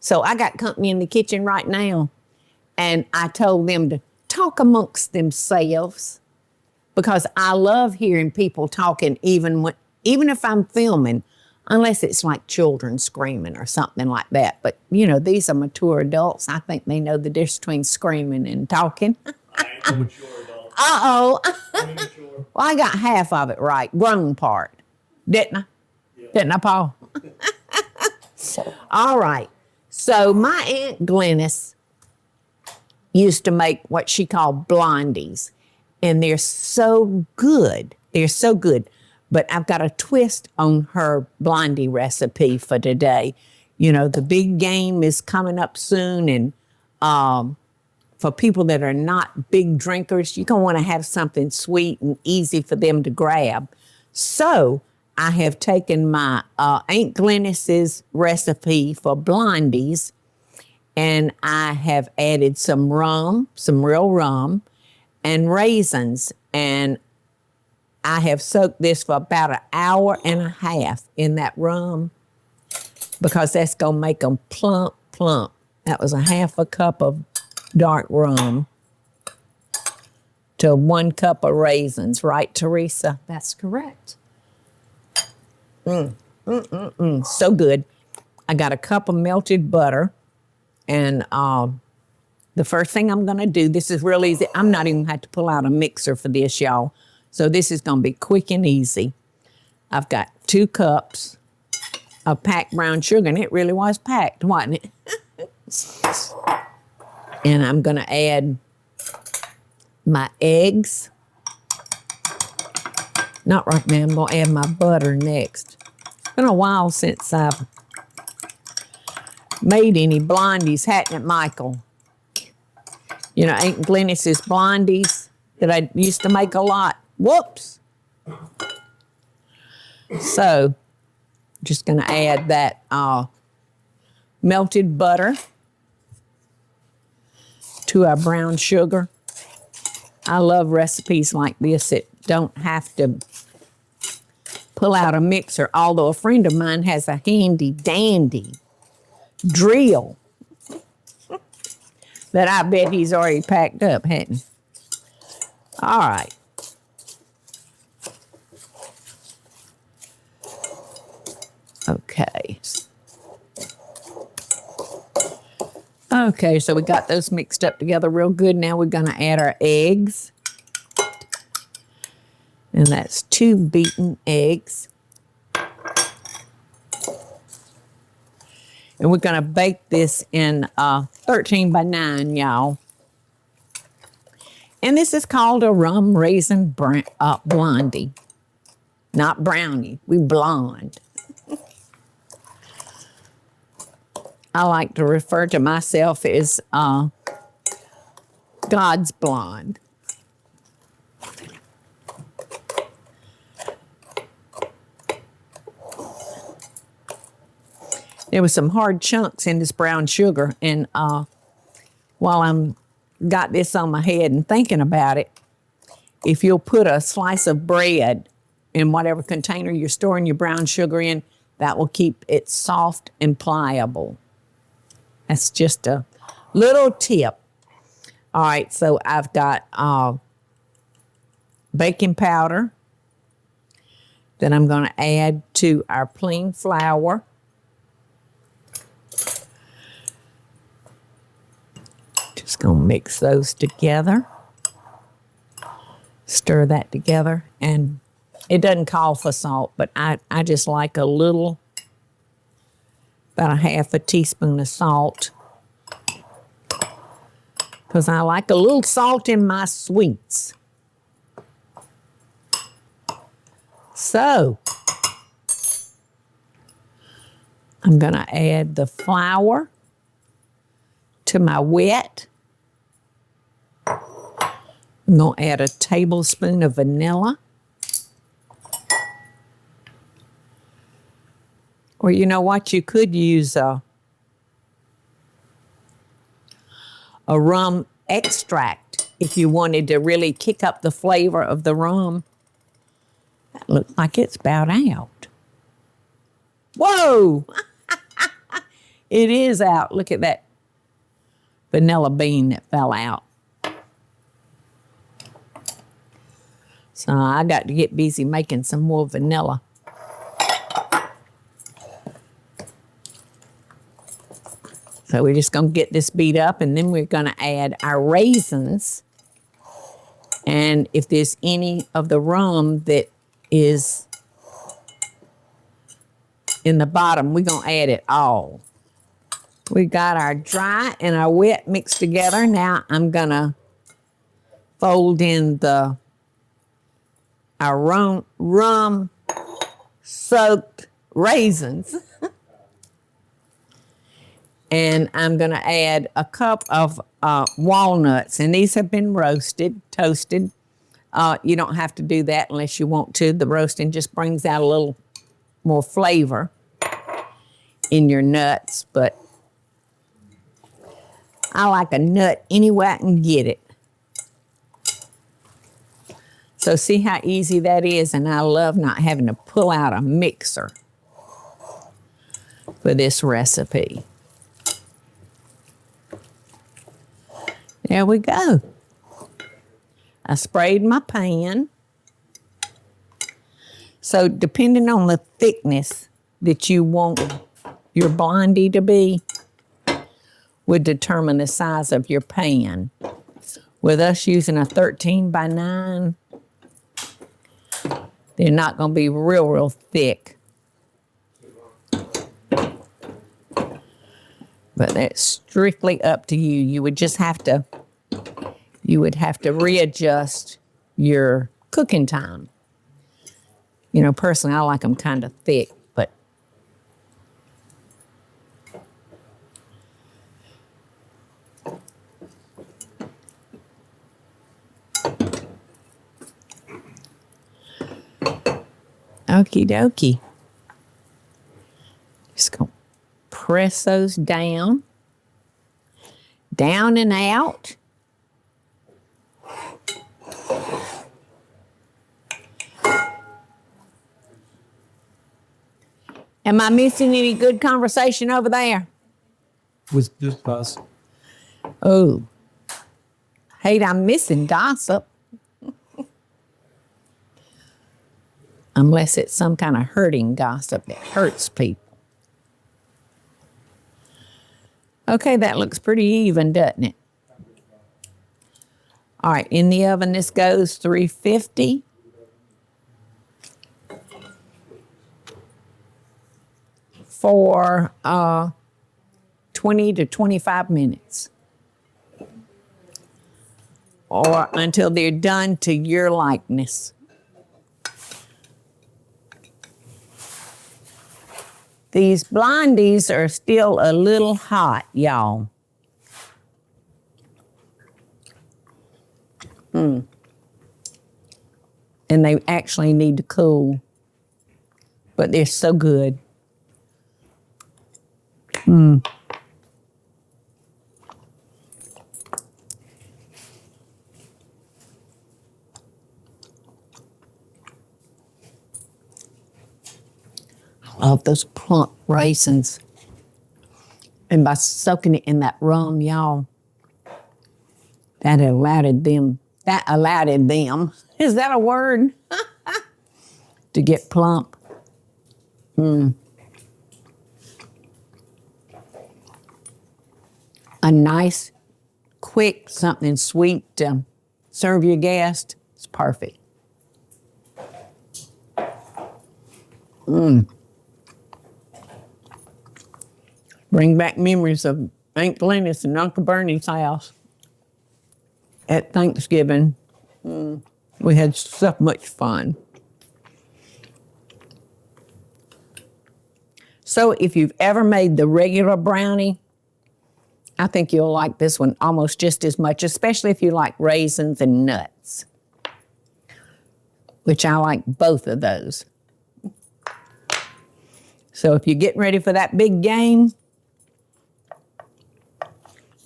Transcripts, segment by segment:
So I got company in the kitchen right now, and I told them to talk amongst themselves because I love hearing people talking even if I'm filming, unless it's like children screaming or something like that. But, these are mature adults. I think they know the difference between screaming and talking. I ain't no mature adult. Uh-oh. Immature. Well, I got half of it right, grown part. Didn't I? Yeah. Didn't I, Paul? All right. So my Aunt Glennis used to make what she called blondies, and they're so good. They're so good. But I've got a twist on her blondie recipe for today. The big game is coming up soon, and for people that are not big drinkers, you're going to want to have something sweet and easy for them to grab. So I have taken my Aunt Glennis's recipe for blondies, and I have added some rum, some real rum, and raisins. And I have soaked this for about an hour and a half in that rum because that's going to make them plump, plump. That was a half a cup of dark rum to 1 cup of raisins, right, Teresa? That's correct. So good. I got a cup of melted butter, and the first thing I'm going to do, this is real easy. I'm not even going to have to pull out a mixer for this, y'all. So this is going to be quick and easy. I've got 2 cups of packed brown sugar, and it really was packed, wasn't it? And I'm going to add my eggs. Not right now. I'm going to add my butter next. It's been a while since I've made any blondies, hadn't it, Michael? Aunt Glennis's blondies that I used to make a lot. Whoops. So, just going to add that melted butter to our brown sugar. I love recipes like this that don't have to pull out a mixer, although a friend of mine has a handy dandy drill that I bet he's already packed up, hadn't he? All right. Okay. Okay, so we got those mixed up together real good. Now we're going to add our eggs. And that's 2 beaten eggs. And we're going to bake this in 13 by 9, y'all. And this is called a Rum Raisin Blondie. Not brownie, we blonde. I like to refer to myself as God's blonde. There was some hard chunks in this brown sugar, and while I'm got this on my head and thinking about it, if you'll put a slice of bread in whatever container you're storing your brown sugar in, that will keep it soft and pliable. That's just a little tip. All right, so I've got baking powder that I'm going to add to our plain flour. Just going to mix those together. Stir that together. And it doesn't call for salt, but I just like a little, about a half a teaspoon of salt. Because I like a little salt in my sweets. So, I'm going to add the flour to my wet. I'm going to add a tablespoon of vanilla. Or you know what? You could use a rum extract if you wanted to really kick up the flavor of the rum. That looks like it's about out. Whoa! It is out. Look at that vanilla bean that fell out. So I got to get busy making some more vanilla. So we're just going to get this beat up, and then we're going to add our raisins. And if there's any of the rum that is in the bottom, we're going to add it all. We got our dry and our wet mixed together. Now I'm going to fold in our rum soaked raisins. And I'm going to add a cup of walnuts. And these have been roasted, toasted. You don't have to do that unless you want to. The roasting just brings out a little more flavor in your nuts. But I like a nut any way I can get it. So see how easy that is? And I love not having to pull out a mixer for this recipe. There we go. I sprayed my pan. So depending on the thickness that you want your blondie to be, would determine the size of your pan. With us using a 13 by 9, they're not going to be real thick. But that's strictly up to you. You would have to readjust your cooking time. You know, personally, I like them kind of thick, but okie dokie. Just gonna press those down and out. Am I missing any good conversation over there? Was just us. Oh, hate I'm missing gossip. Unless it's some kind of hurting gossip that hurts people. Okay, that looks pretty even, doesn't it? All right, in the oven this goes 350. For 20 to 25 minutes. Or until they're done to your likeness. These blondies are still a little hot, y'all. And they actually need to cool. But they're so good. I love those plump raisins. And by soaking it in that rum, y'all, that allowed them, is that a word? To get plump. A nice, quick, something sweet to serve your guest. It's perfect. Bring back memories of Aunt Glennis and Uncle Bernie's house at Thanksgiving. We had so much fun. So if you've ever made the regular brownie, I think you'll like this one almost just as much, especially if you like raisins and nuts, which I like both of those. So if you're getting ready for that big game,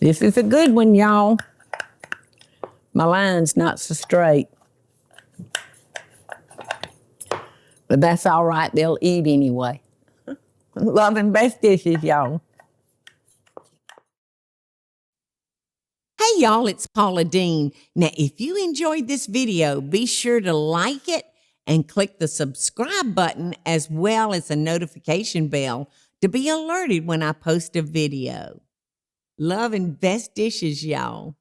this is a good one, y'all. My line's not so straight. But that's all right, they'll eat anyway. Love and best dishes, y'all. Hey y'all, it's Paula Deen. Now, if you enjoyed this video, be sure to like it and click the subscribe button as well as the notification bell to be alerted when I post a video. Love and best dishes, y'all.